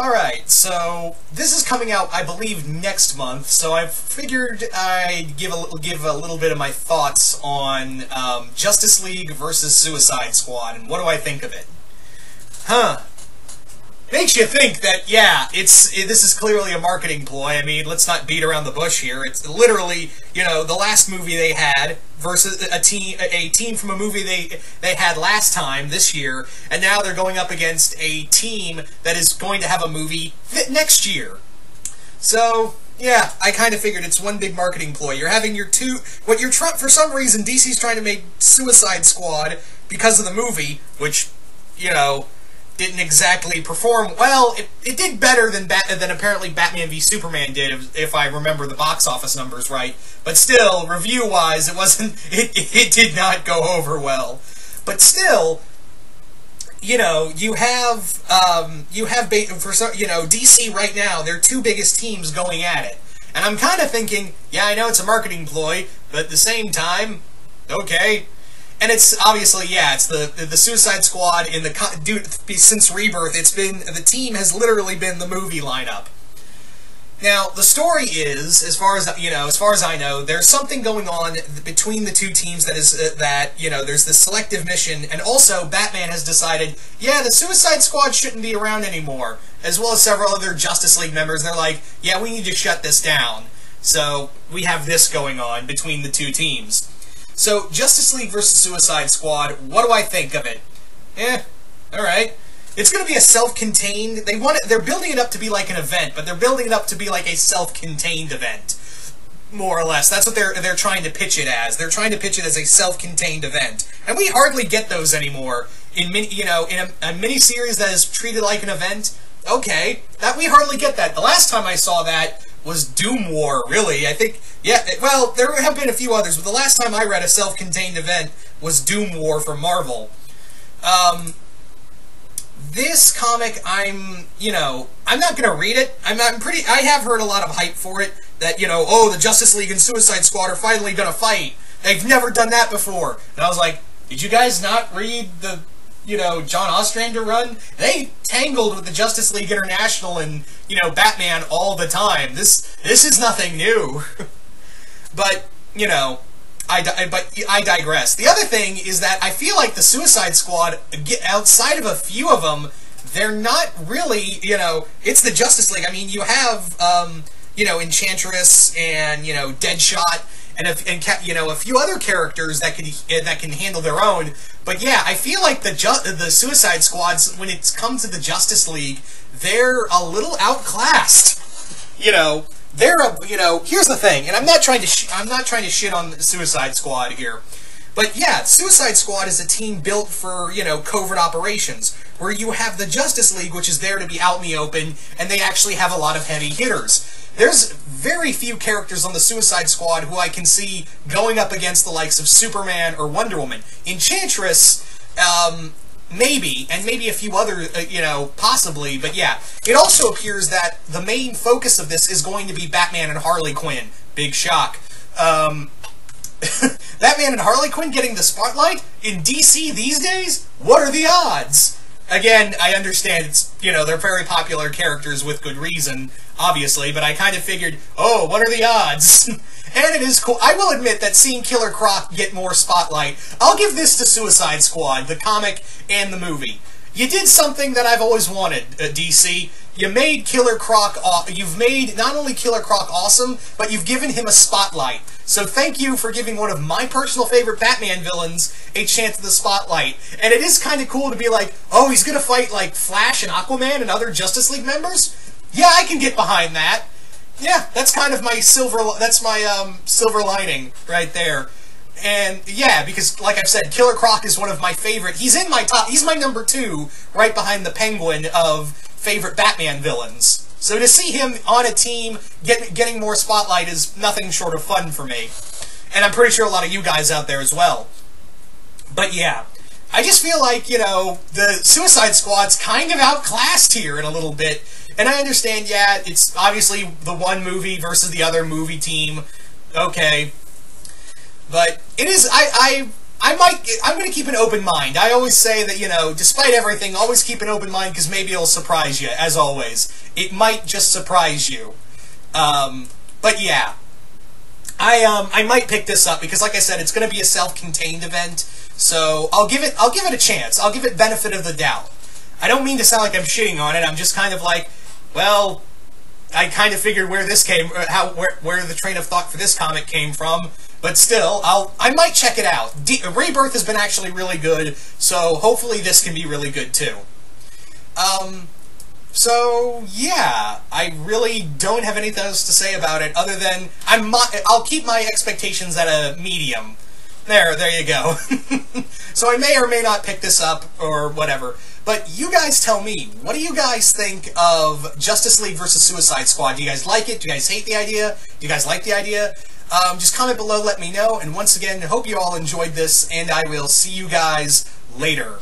Alright, so this is coming out, I believe, next month, so I figured I'd give a little bit of my thoughts on Justice League versus Suicide Squad, and what do I think of it? Makes you think that, yeah, this is clearly a marketing ploy. I mean, let's not beat around the bush here. It's literally, you know, the last movie they had versus a team from a movie they had last time, this year, and now they're going up against a team that is going to have a movie next year. So, yeah, I kind of figured it's one big marketing ploy. You're having your two... for some reason, DC's trying to make Suicide Squad because of the movie, which, you know, didn't exactly perform well. It did better than apparently Batman v Superman did, if I remember the box office numbers right. But still, review-wise, it did not go over well. But still, you know, you have DC right now, their two biggest teams going at it. And I'm kind of thinking, yeah, I know it's a marketing ploy, but at the same time, okay. And it's obviously, yeah, it's the Suicide Squad since Rebirth. The team has literally been the movie lineup. Now, the story is, as far as I know, there's something going on between the two teams there's this selective mission, and also Batman has decided, yeah, the Suicide Squad shouldn't be around anymore, as well as several other Justice League members. They're like, yeah, we need to shut this down. So we have this going on between the two teams. So, Justice League vs. Suicide Squad, what do I think of it? Alright. It's going to be a self-contained... They're building it up to be like an event, but they're building it up to be like a self-contained event. More or less. That's what they're trying to pitch it as. They're trying to pitch it as a self-contained event. And we hardly get those anymore. In a miniseries that is treated like an event, okay, we hardly get that. The last time I saw that was Doom War, really. I think, yeah, well, there have been a few others, but the last time I read a self-contained event was Doom War from Marvel. This comic, I'm not gonna read it. I have heard a lot of hype for it, that, oh, the Justice League and Suicide Squad are finally gonna fight. They've never done that before. And I was like, did you guys not read the John Ostrander run? They tangled with the Justice League International and, Batman all the time. This is nothing new. But, I digress. The other thing is that I feel like the Suicide Squad, outside of a few of them, they're not really, it's the Justice League. I mean, you have, Enchantress and, Deadshot, and a few other characters that can handle their own. But yeah, I feel like the Suicide Squads, when it comes to the Justice League, they're a little outclassed. Here's the thing, and I'm not trying to shit on the Suicide Squad here. But yeah, Suicide Squad is a team built for, covert operations, where you have the Justice League, which is there to be out in the open, and they actually have a lot of heavy hitters. There's very few characters on the Suicide Squad who I can see going up against the likes of Superman or Wonder Woman. Enchantress, maybe, and maybe a few other, possibly, but yeah. It also appears that the main focus of this is going to be Batman and Harley Quinn. Big shock. Batman and Harley Quinn getting the spotlight? In DC these days? What are the odds? Again, I understand it's, they're very popular characters with good reason, obviously, but I kind of figured, oh, what are the odds? And it is cool. I will admit that seeing Killer Croc get more spotlight, I'll give this to Suicide Squad, the comic and the movie. You did something that I've always wanted, DC. You made Killer Croc, you've made not only Killer Croc awesome, but you've given him a spotlight. So thank you for giving one of my personal favorite Batman villains a chance at the spotlight. And it is kind of cool to be like, oh, he's gonna fight like Flash and Aquaman and other Justice League members? Yeah, I can get behind that. Yeah, that's kind of my silver lining right there. And yeah, because like I've said, Killer Croc is one of my favorite. He's my number 2, right behind the Penguin of favorite Batman villains. So to see him on a team getting more spotlight is nothing short of fun for me. And I'm pretty sure a lot of you guys out there as well. But yeah, I just feel like, the Suicide Squad's kind of outclassed here in a little bit. And I understand, yeah, it's obviously the one movie versus the other movie team. Okay. But it is, I'm going to keep an open mind. I always say that, you know, despite everything, always keep an open mind because maybe it'll surprise you, as always. It might just surprise you. But yeah. I might pick this up because, like I said, it's going to be a self-contained event. So I'll give it a chance. I'll give it benefit of the doubt. I don't mean to sound like I'm shitting on it. I'm just kind of like, well, I kind of figured where this came, where the train of thought for this comic came from. But still, I might check it out. Rebirth has been actually really good, so hopefully this can be really good too. So yeah, I really don't have anything else to say about it other than I'll keep my expectations at a medium. There you go. So I may or may not pick this up or whatever. But you guys tell me, what do you guys think of Justice League versus Suicide Squad? Do you guys like it? Do you guys hate the idea? Do you guys like the idea? Just comment below, let me know. And once again, hope you all enjoyed this, and I will see you guys later.